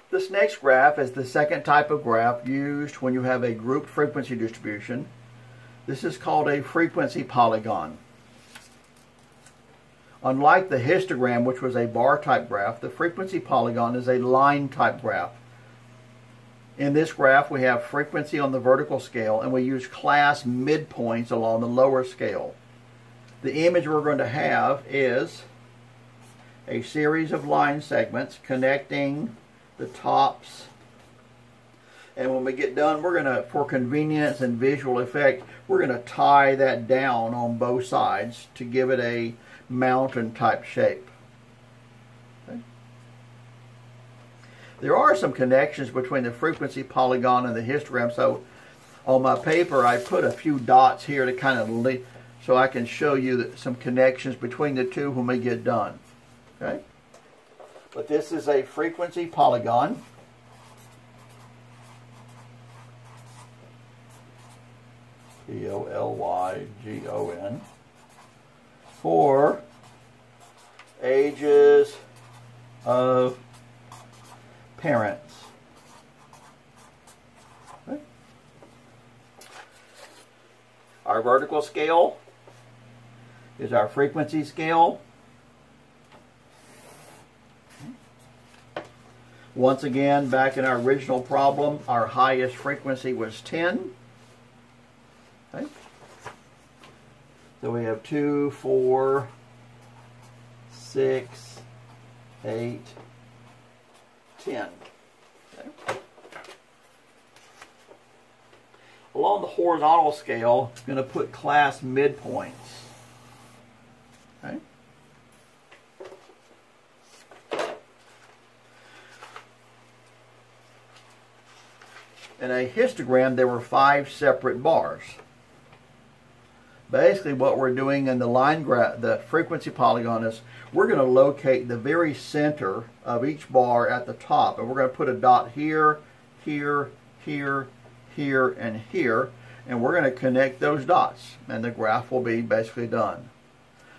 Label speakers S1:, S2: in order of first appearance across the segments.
S1: This next graph is the second type of graph used when you have a grouped frequency distribution. This is called a frequency polygon. Unlike the histogram, which was a bar type graph, the frequency polygon is a line type graph. In this graph we have frequency on the vertical scale, and we use class midpoints along the lower scale. The image we're going to have is a series of line segments connecting the tops, and when we get done, we're going to, for convenience and visual effect, we're going to tie that down on both sides to give it a mountain type shape. Okay. There are some connections between the frequency polygon and the histogram, so on my paper I put a few dots here to kind of so I can show you some connections between the two when we get done. Okay? But this is a frequency polygon. P-O-L-Y-G-O-N for ages of parents. Okay. Our vertical scale is our frequency scale. Once again, back in our original problem, our highest frequency was 10. Okay. So we have 2, 4, 6, 8, 10. Okay. Along the horizontal scale, I'm going to put class midpoints. Okay. In a histogram, there were 5 separate bars. Basically, what we're doing in the line graph, the frequency polygon, is we're going to locate the very center of each bar at the top, and we're going to put a dot here, here, here, here, and here, and we're going to connect those dots, and the graph will be basically done.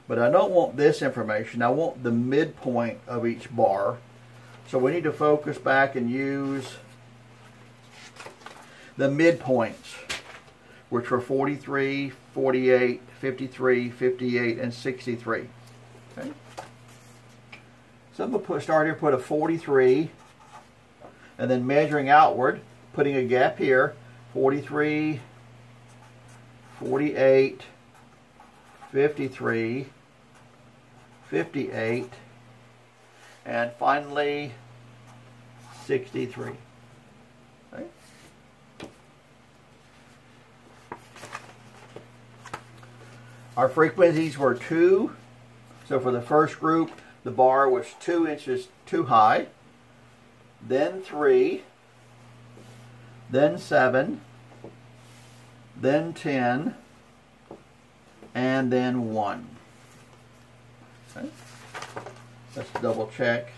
S1: But I don't want this information. I want the midpoint of each bar, so we need to focus back and use the midpoints, which were 43, 48, 53, 58, and 63. Okay. So I'm going to start here, put a 43, and then measuring outward, putting a gap here, 43, 48, 53, 58, and finally 63. Okay. Our frequencies were 2. So for the first group, the bar was 2 inches too high, then 3, then 7, then 10, and then 1. Okay. Let's double check.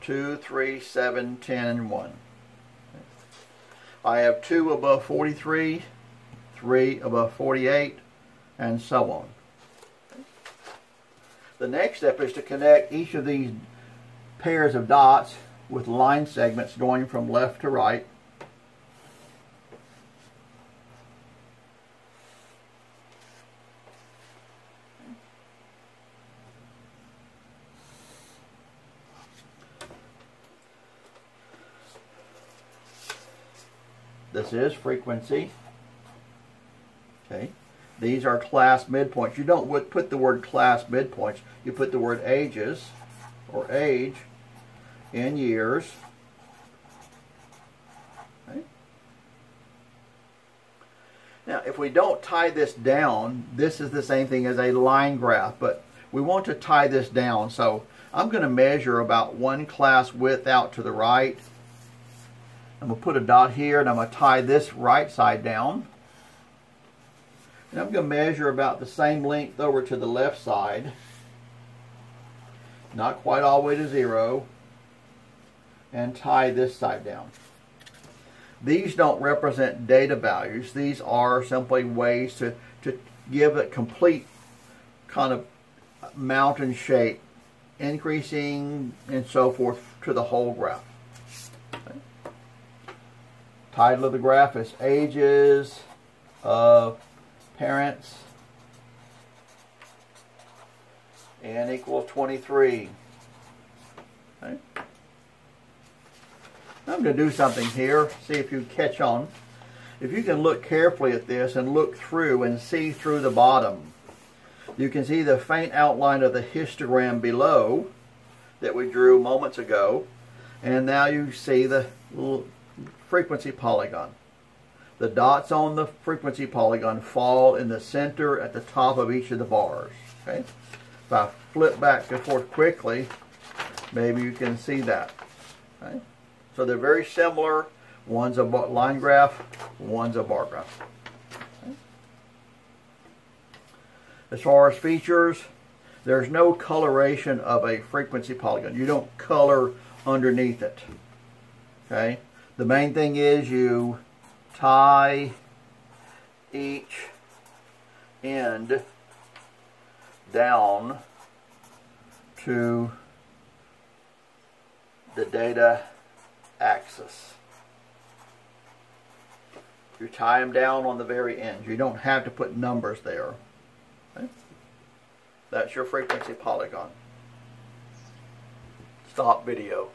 S1: 2, 3, 7, 10, and 1. I have 2 above 43, 3 above 48, and so on. The next step is to connect each of these pairs of dots with line segments going from left to right. This is frequency. Okay. These are class midpoints. You don't put the word class midpoints. You put the word ages, or age, in years. Okay. Now, if we don't tie this down, this is the same thing as a line graph, but we want to tie this down. So I'm going to measure about 1 class width out to the right. I'm going to put a dot here, and I'm going to tie this right side down. And I'm going to measure about the same length over to the left side. Not quite all the way to 0. And tie this side down. These don't represent data values. These are simply ways to give a complete kind of mountain shape increasing and so forth to the whole graph. Okay. Title of the graph is Ages of Parents, n equals 23. Okay. I'm going to do something here, see if you catch on. If you can look carefully at this and look through and see through the bottom, you can see the faint outline of the histogram below that we drew moments ago, and now you see the frequency polygon. The dots on the frequency polygon fall in the center at the top of each of the bars. Okay? If I flip back and forth quickly, maybe you can see that. Okay? So they're very similar. One's a line graph, one's a bar graph. Okay? As far as features, there's no coloration of a frequency polygon. You don't color underneath it. Okay? The main thing is you tie each end down to the data axis. You tie them down on the very ends. You don't have to put numbers there. Okay? That's your frequency polygon. Stop video.